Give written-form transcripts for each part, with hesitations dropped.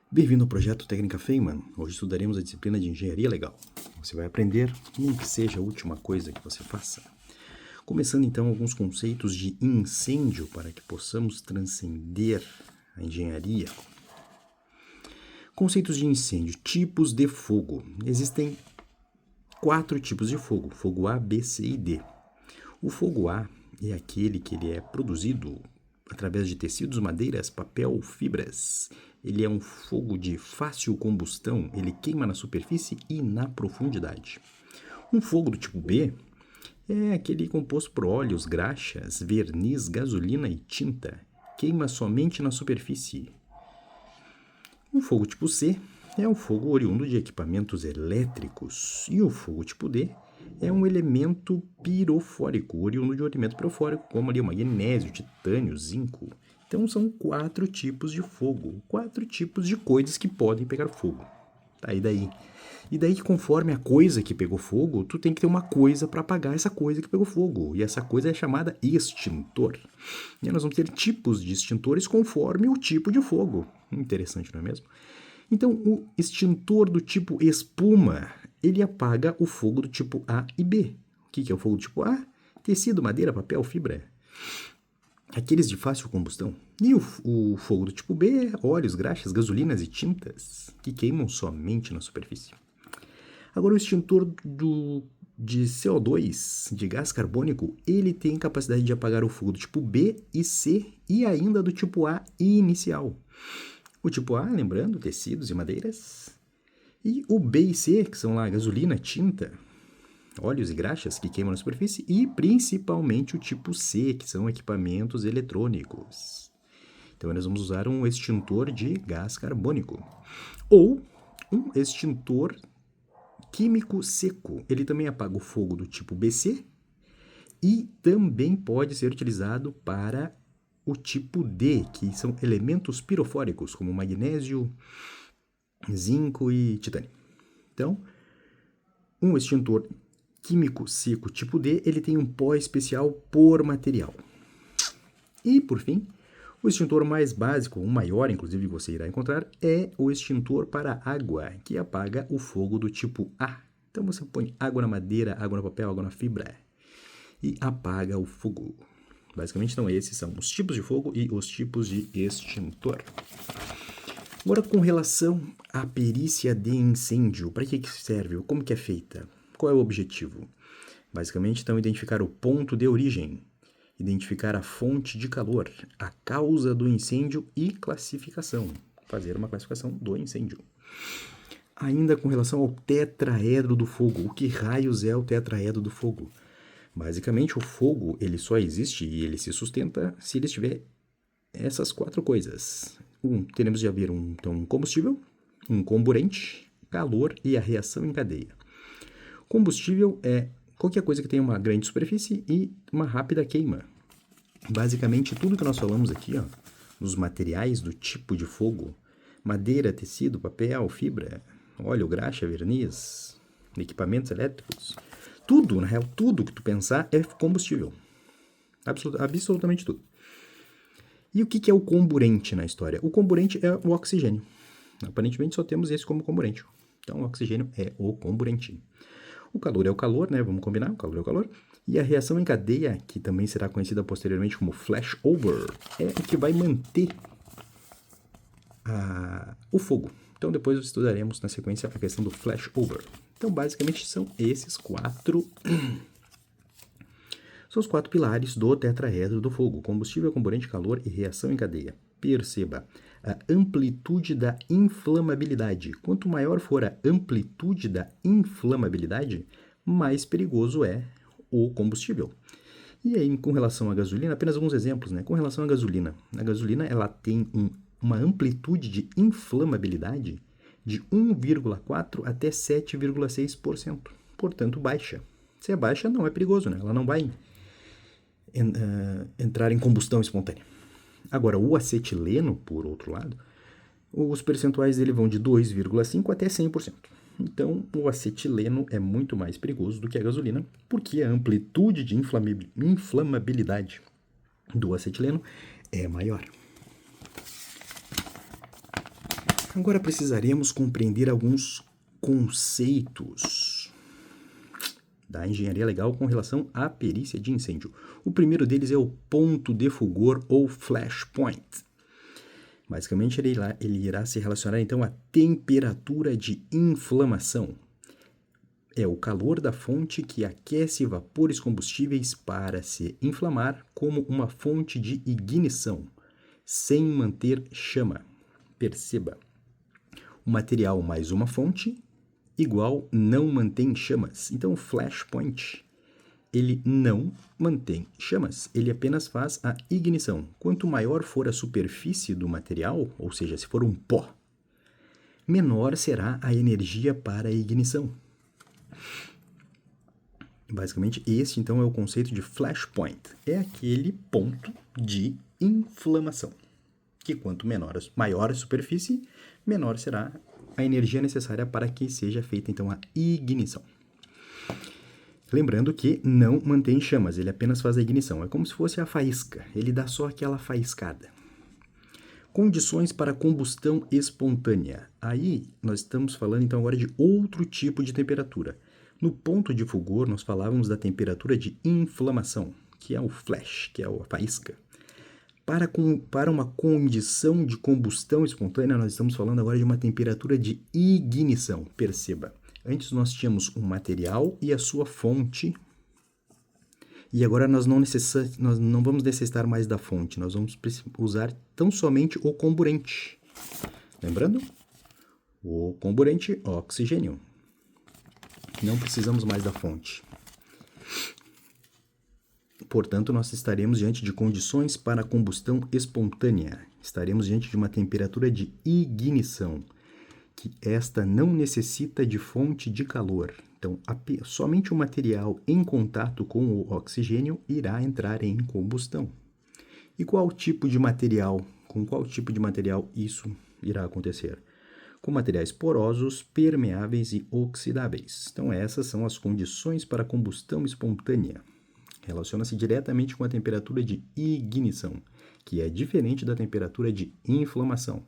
Bem-vindo ao projeto Técnica Feynman. Hoje estudaremos a disciplina de Engenharia Legal. Você vai aprender, nem que seja a última coisa que você faça. Começando então alguns conceitos de incêndio para que possamos transcender a engenharia. Conceitos de incêndio, tipos de fogo. Existem 4 tipos de fogo: fogo A, B, C e D. O fogo A é aquele que ele é produzido através de tecidos, madeiras, papel ou fibras. Ele é um fogo de fácil combustão, ele queima na superfície e na profundidade. Um fogo do tipo B é aquele composto por óleos, graxas, verniz, gasolina e tinta. Queima somente na superfície. Um fogo tipo C é um fogo oriundo de equipamentos elétricos. E o fogo tipo D é um elemento pirofórico, oriundo de um elemento pirofórico, como ali o magnésio, titânio, zinco. Então são 4 tipos de fogo, 4 tipos de coisas que podem pegar fogo. Tá, e daí que conforme a coisa que pegou fogo, tu tem que ter uma coisa para apagar essa coisa que pegou fogo. E essa coisa é chamada extintor. E nós vamos ter tipos de extintores conforme o tipo de fogo. Interessante, não é mesmo? Então, o extintor do tipo espuma, ele apaga o fogo do tipo A e B. O que é o fogo do tipo A? Tecido, madeira, papel, fibra. Aqueles de fácil combustão. E o fogo do tipo B é óleos, graxas, gasolinas e tintas, que queimam somente na superfície. Agora, o extintor de CO2, de gás carbônico, ele tem capacidade de apagar o fogo do tipo B e C e ainda do tipo A inicial. O tipo A, lembrando, tecidos e madeiras. E o B e C, que são lá gasolina, tinta, óleos e graxas que queimam na superfície. E principalmente o tipo C, que são equipamentos eletrônicos. Então nós vamos usar um extintor de gás carbônico. Ou um extintor químico seco. Ele também apaga o fogo do tipo BC e também pode ser utilizado para o tipo D, que são elementos pirofóricos, como magnésio, zinco e titânio. Então, um extintor químico seco tipo D, ele tem um pó especial por material. E, por fim, o extintor mais básico, o maior, inclusive, que você irá encontrar, é o extintor para água, que apaga o fogo do tipo A. Então, você põe água na madeira, água no papel, água na fibra e apaga o fogo. Basicamente, então, esses são os tipos de fogo e os tipos de extintor. Agora, com relação à perícia de incêndio, para que serve? Como que é feita? Qual é o objetivo? Basicamente, então, identificar o ponto de origem, identificar a fonte de calor, a causa do incêndio e classificação. Fazer uma classificação do incêndio. Ainda com relação ao tetraedro do fogo. O que raios é o tetraedro do fogo? Basicamente, o fogo ele só existe e ele se sustenta se ele tiver essas 4 coisas. Teremos de haver um combustível, um comburente, calor e a reação em cadeia. Combustível é qualquer coisa que tenha uma grande superfície e uma rápida queima. Basicamente, tudo que nós falamos aqui, nos materiais do tipo de fogo, madeira, tecido, papel, fibra, óleo, graxa, verniz, equipamentos elétricos, tudo, na real, tudo que tu pensar é combustível. Absolutamente tudo. E o que é o comburente na história? O comburente é o oxigênio. Aparentemente só temos esse como comburente. Então o oxigênio é o comburente. O calor é o calor, né? Vamos combinar? O calor é o calor. E a reação em cadeia, que também será conhecida posteriormente como flashover, é o que vai manter o fogo. Então depois estudaremos na sequência a questão do flashover. Então basicamente são esses 4... São os 4 pilares do tetraedro do fogo: combustível, comburente, calor e reação em cadeia. Perceba a amplitude da inflamabilidade. Quanto maior for a amplitude da inflamabilidade, mais perigoso é o combustível. E aí, com relação à gasolina, apenas alguns exemplos, né? Com relação à gasolina, a gasolina ela tem uma amplitude de inflamabilidade de 1,4 até 7,6%. Portanto, baixa. Se é baixa, não é perigoso, né? Ela não vai entrar em combustão espontânea. Agora, o acetileno, por outro lado, os percentuais dele vão de 2,5% até 100%. Então, o acetileno é muito mais perigoso do que a gasolina, porque a amplitude de inflamabilidade do acetileno é maior. Agora precisaremos compreender alguns conceitos da engenharia legal com relação à perícia de incêndio. O primeiro deles é o ponto de fulgor ou flashpoint. Basicamente, ele irá se relacionar então à temperatura de inflamação. É o calor da fonte que aquece vapores combustíveis para se inflamar como uma fonte de ignição, sem manter chama. Perceba, o material mais uma fonte igual não mantém chamas. Então, o flashpoint, ele não mantém chamas, ele apenas faz a ignição. Quanto maior for a superfície do material, ou seja, se for um pó, menor será a energia para a ignição. Basicamente, esse então é o conceito de flashpoint. É aquele ponto de inflamação, que quanto maior a superfície, menor será a energia necessária para que seja feita então a ignição. Lembrando que não mantém chamas, ele apenas faz a ignição. É como se fosse a faísca, ele dá só aquela faiscada. Condições para combustão espontânea. Aí nós estamos falando então agora de outro tipo de temperatura. No ponto de fulgor, nós falávamos da temperatura de inflamação, que é o flash, que é a faísca. Para uma condição de combustão espontânea, nós estamos falando agora de uma temperatura de ignição. Perceba, antes nós tínhamos um material e a sua fonte, e agora nós não vamos necessitar mais da fonte, nós vamos usar tão somente o comburente. Lembrando? O comburente, oxigênio. Não precisamos mais da fonte. Portanto, nós estaremos diante de condições para combustão espontânea. Estaremos diante de uma temperatura de ignição, que esta não necessita de fonte de calor. Então, somente o material em contato com o oxigênio irá entrar em combustão. E com qual tipo de material isso irá acontecer? Com materiais porosos, permeáveis e oxidáveis. Então, essas são as condições para combustão espontânea. Relaciona-se diretamente com a temperatura de ignição, que é diferente da temperatura de inflamação,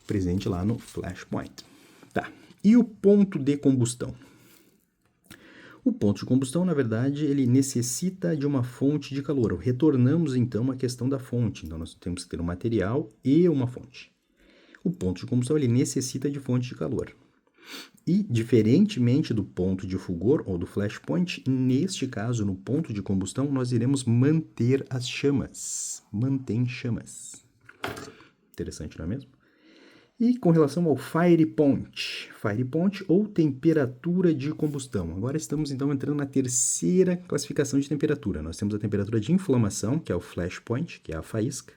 presente lá no flashpoint. Tá. E o ponto de combustão? O ponto de combustão, na verdade, ele necessita de uma fonte de calor. Retornamos, então, à questão da fonte. Então, nós temos que ter um material e uma fonte. O ponto de combustão ele necessita de fonte de calor. E, diferentemente do ponto de fulgor ou do flashpoint, neste caso, no ponto de combustão, nós iremos manter as chamas. Mantém chamas. Interessante, não é mesmo? E com relação ao fire point ou temperatura de combustão. Agora estamos, então, entrando na terceira classificação de temperatura. Nós temos a temperatura de inflamação, que é o flashpoint, que é a faísca.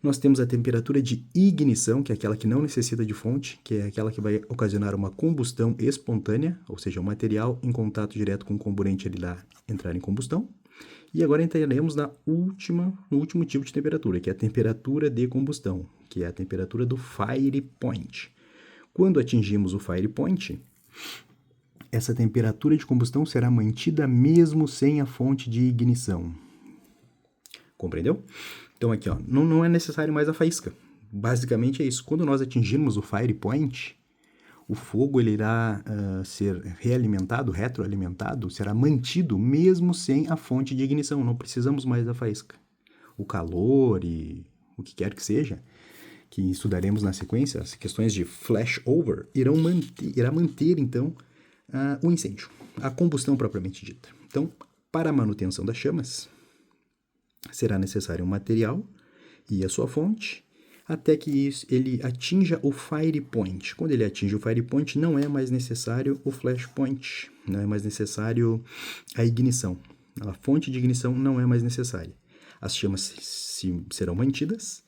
Nós temos a temperatura de ignição, que é aquela que não necessita de fonte, que é aquela que vai ocasionar uma combustão espontânea, ou seja, o material em contato direto com o comburente ele irá entrar em combustão. E agora entraremos no último tipo de temperatura, que é a temperatura de combustão, que é a temperatura do fire point. Quando atingimos o fire point, essa temperatura de combustão será mantida mesmo sem a fonte de ignição. Compreendeu? Então aqui, ó, não é necessário mais a faísca. Basicamente é isso. Quando nós atingirmos o fire point, o fogo ele irá ser retroalimentado, será mantido mesmo sem a fonte de ignição. Não precisamos mais da faísca. O calor e o que quer que seja, que estudaremos na sequência, as questões de flashover, irá manter então, o incêndio, a combustão propriamente dita. Então, para a manutenção das chamas, será necessário um material e a sua fonte, até que ele atinja o fire point. Quando ele atinge o fire point, não é mais necessário o flashpoint, não é mais necessário a ignição. A fonte de ignição não é mais necessária. As chamas serão mantidas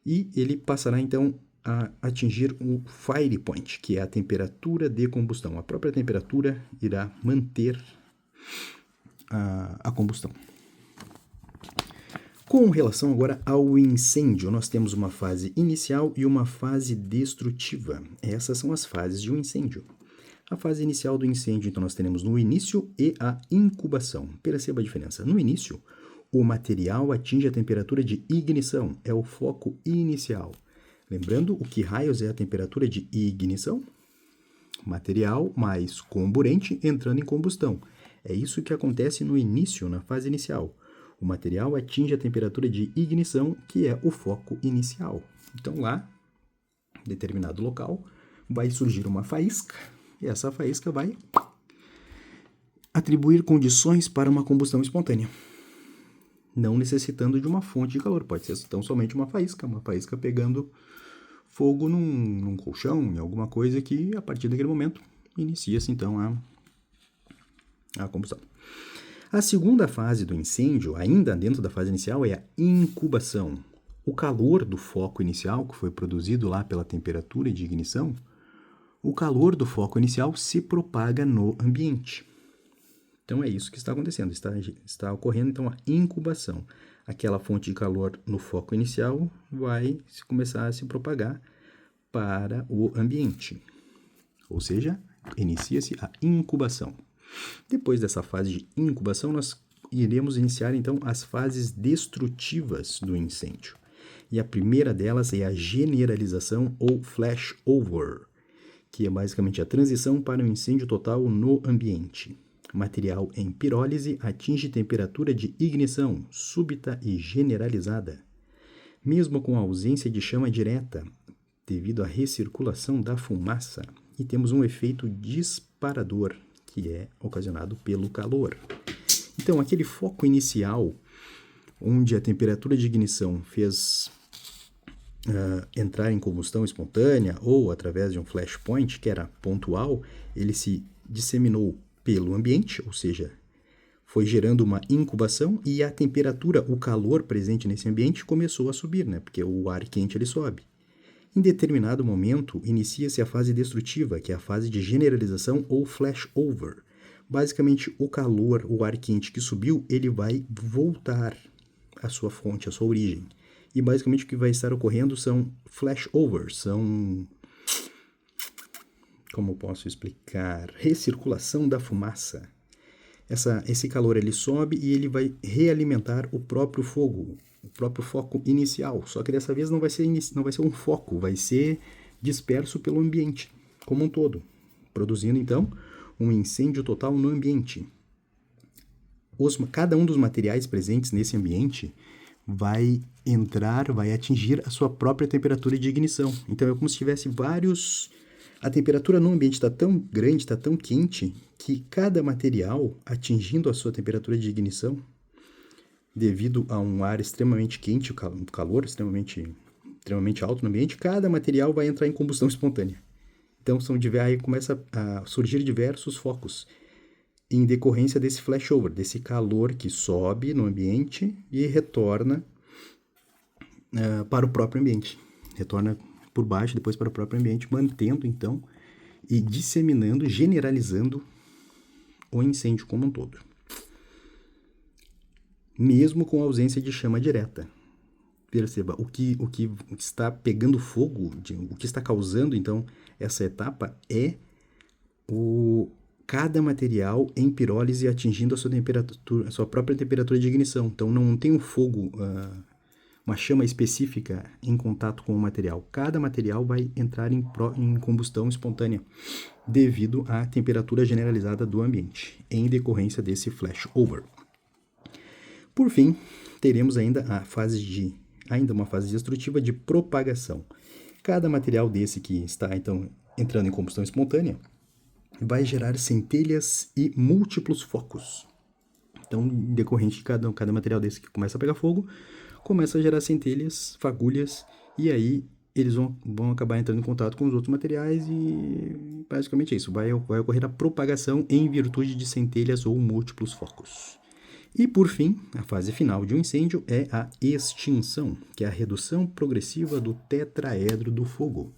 e ele passará, então, a atingir o fire point, que é a temperatura de combustão. A própria temperatura irá manter a combustão. Com relação agora ao incêndio, nós temos uma fase inicial e uma fase destrutiva. Essas são as fases de um incêndio. A fase inicial do incêndio, então, nós teremos no início e a incubação. Perceba a diferença. No início, o material atinge a temperatura de ignição, é o foco inicial. Lembrando, o que raios é a temperatura de ignição? Material mais comburente entrando em combustão. É isso que acontece no início, na fase inicial. O material atinge a temperatura de ignição, que é o foco inicial. Então, lá, em determinado local, vai surgir uma faísca, e essa faísca vai atribuir condições para uma combustão espontânea, não necessitando de uma fonte de calor. Pode ser tão somente uma faísca pegando fogo num colchão, em alguma coisa que, a partir daquele momento, inicia-se, então, a combustão. A segunda fase do incêndio, ainda dentro da fase inicial, é a incubação. O calor do foco inicial, que foi produzido lá pela temperatura de ignição, o calor do foco inicial se propaga no ambiente. Então, é isso que está acontecendo. Está ocorrendo, então, a incubação. Aquela fonte de calor no foco inicial vai começar a se propagar para o ambiente. Ou seja, inicia-se a incubação. Depois dessa fase de incubação, nós iremos iniciar, então, as fases destrutivas do incêndio. E a primeira delas é a generalização ou flashover, que é basicamente a transição para um incêndio total no ambiente. Material em pirólise atinge temperatura de ignição súbita e generalizada, mesmo com a ausência de chama direta, devido à recirculação da fumaça, e temos um efeito disparador, que é ocasionado pelo calor. Então, aquele foco inicial, onde a temperatura de ignição fez entrar em combustão espontânea, ou através de um flashpoint, que era pontual, ele se disseminou pelo ambiente, ou seja, foi gerando uma incubação, e a temperatura, o calor presente nesse ambiente começou a subir, né? Porque o ar quente ele sobe. Em determinado momento, inicia-se a fase destrutiva, que é a fase de generalização ou flashover. Basicamente, o calor, o ar quente que subiu, ele vai voltar à sua fonte, à sua origem. E basicamente o que vai estar ocorrendo são flashovers, são... Como posso explicar? Recirculação da fumaça. Esse calor ele sobe e ele vai realimentar o próprio fogo, o próprio foco inicial. Só que dessa vez não vai ser um foco, vai ser disperso pelo ambiente como um todo, produzindo então um incêndio total no ambiente. Cada um dos materiais presentes nesse ambiente vai atingir a sua própria temperatura de ignição. Então é como se tivesse vários... A temperatura no ambiente está tão grande, está tão quente, que cada material, atingindo a sua temperatura de ignição, devido a um ar extremamente quente, um calor extremamente alto no ambiente, cada material vai entrar em combustão espontânea. Então, aí começa a surgir diversos focos, em decorrência desse flashover, desse calor que sobe no ambiente e retorna para o próprio ambiente. Retorna por baixo, depois para o próprio ambiente, mantendo, então, e disseminando, generalizando o incêndio como um todo. Mesmo com a ausência de chama direta. Perceba, o que está pegando fogo, o que está causando, então, essa etapa é cada material em pirólise atingindo a sua própria temperatura de ignição. Então, não tem um fogo... uma chama específica em contato com o material. Cada material vai entrar em combustão espontânea devido à temperatura generalizada do ambiente, em decorrência desse flashover. Por fim, teremos ainda uma fase destrutiva de propagação. Cada material desse que está, então, entrando em combustão espontânea vai gerar centelhas e múltiplos focos. Então, em decorrente de cada material desse que começa a pegar fogo, começa a gerar centelhas, fagulhas, e aí eles vão acabar entrando em contato com os outros materiais e basicamente é isso. Vai ocorrer a propagação em virtude de centelhas ou múltiplos focos. E por fim, a fase final de um incêndio é a extinção, que é a redução progressiva do tetraedro do fogo.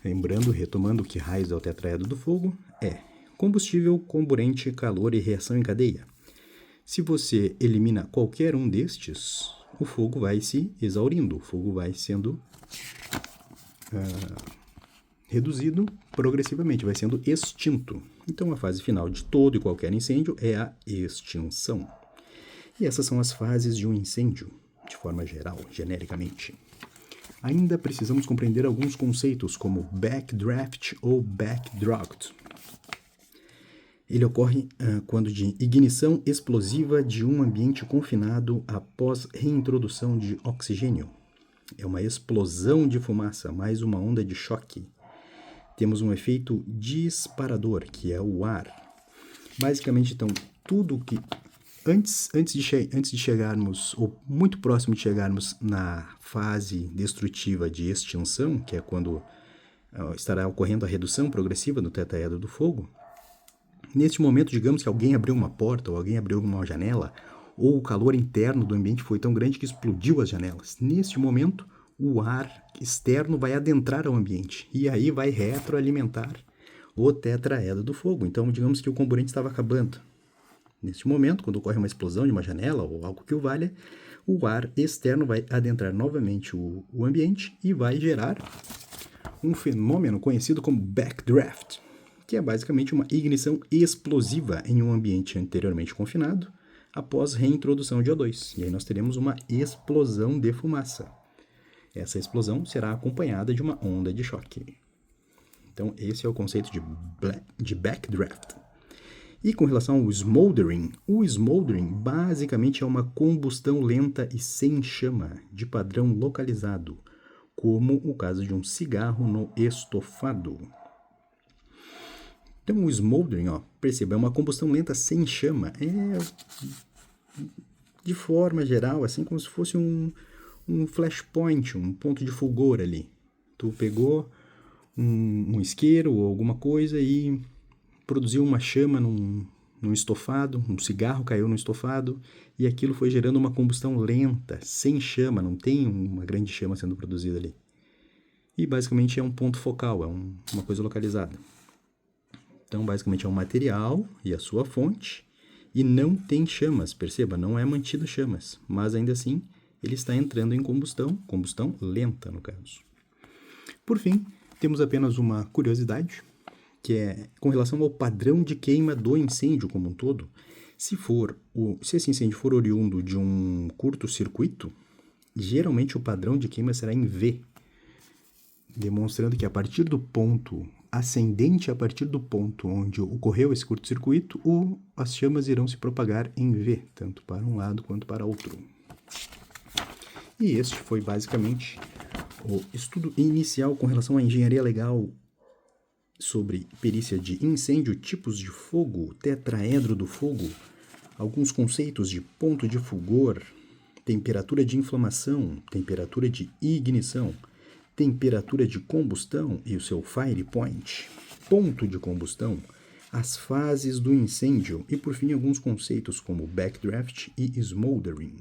Lembrando, retomando, que raios é o tetraedro do fogo? É combustível, comburente, calor e reação em cadeia. Se você elimina qualquer um destes, o fogo vai se exaurindo, o fogo vai sendo reduzido progressivamente, vai sendo extinto. Então, a fase final de todo e qualquer incêndio é a extinção. E essas são as fases de um incêndio, de forma geral, genericamente. Ainda precisamos compreender alguns conceitos como backdraft ou backdraft. Ele ocorre quando de ignição explosiva de um ambiente confinado após reintrodução de oxigênio. É uma explosão de fumaça, mais uma onda de choque. Temos um efeito disparador, que é o ar. Basicamente, então, tudo que... Antes de chegarmos, ou muito próximo de chegarmos na fase destrutiva de extinção, que é quando estará ocorrendo a redução progressiva do tetraedro do fogo, neste momento, digamos que alguém abriu uma porta ou alguém abriu uma janela, ou o calor interno do ambiente foi tão grande que explodiu as janelas. Neste momento, o ar externo vai adentrar ao ambiente e aí vai retroalimentar o tetraedro do fogo. Então, digamos que o comburente estava acabando. Neste momento, quando ocorre uma explosão de uma janela ou algo que o valha, o ar externo vai adentrar novamente o ambiente e vai gerar um fenômeno conhecido como backdraft, que é basicamente uma ignição explosiva em um ambiente anteriormente confinado após reintrodução de O2. E aí nós teremos uma explosão de fumaça. Essa explosão será acompanhada de uma onda de choque. Então, esse é o conceito de backdraft. E com relação ao smoldering, o smoldering basicamente é uma combustão lenta e sem chama, de padrão localizado, como o caso de um cigarro no estofado. Então, o smoldering, perceba, é uma combustão lenta sem chama. De forma geral, assim como se fosse um flashpoint, um ponto de fulgor ali. Tu pegou um isqueiro ou alguma coisa e produziu uma chama num estofado, um cigarro caiu no estofado e aquilo foi gerando uma combustão lenta, sem chama, não tem uma grande chama sendo produzida ali. E basicamente é um ponto focal, é uma coisa localizada. Então, basicamente é um material e a sua fonte e não tem chamas, perceba, não é mantido chamas, mas ainda assim ele está entrando em combustão lenta no caso. Por fim, temos apenas uma curiosidade, que é com relação ao padrão de queima do incêndio como um todo. Se esse incêndio for oriundo de um curto-circuito, geralmente o padrão de queima será em V, demonstrando que a partir do ponto ascendente, a partir do ponto onde ocorreu esse curto-circuito, as chamas irão se propagar em V, tanto para um lado quanto para outro. E este foi basicamente o estudo inicial com relação à engenharia legal sobre perícia de incêndio, tipos de fogo, tetraedro do fogo, alguns conceitos de ponto de fulgor, temperatura de inflamação, temperatura de ignição, temperatura de combustão e o seu fire point, ponto de combustão, as fases do incêndio e, por fim, alguns conceitos como backdraft e smoldering.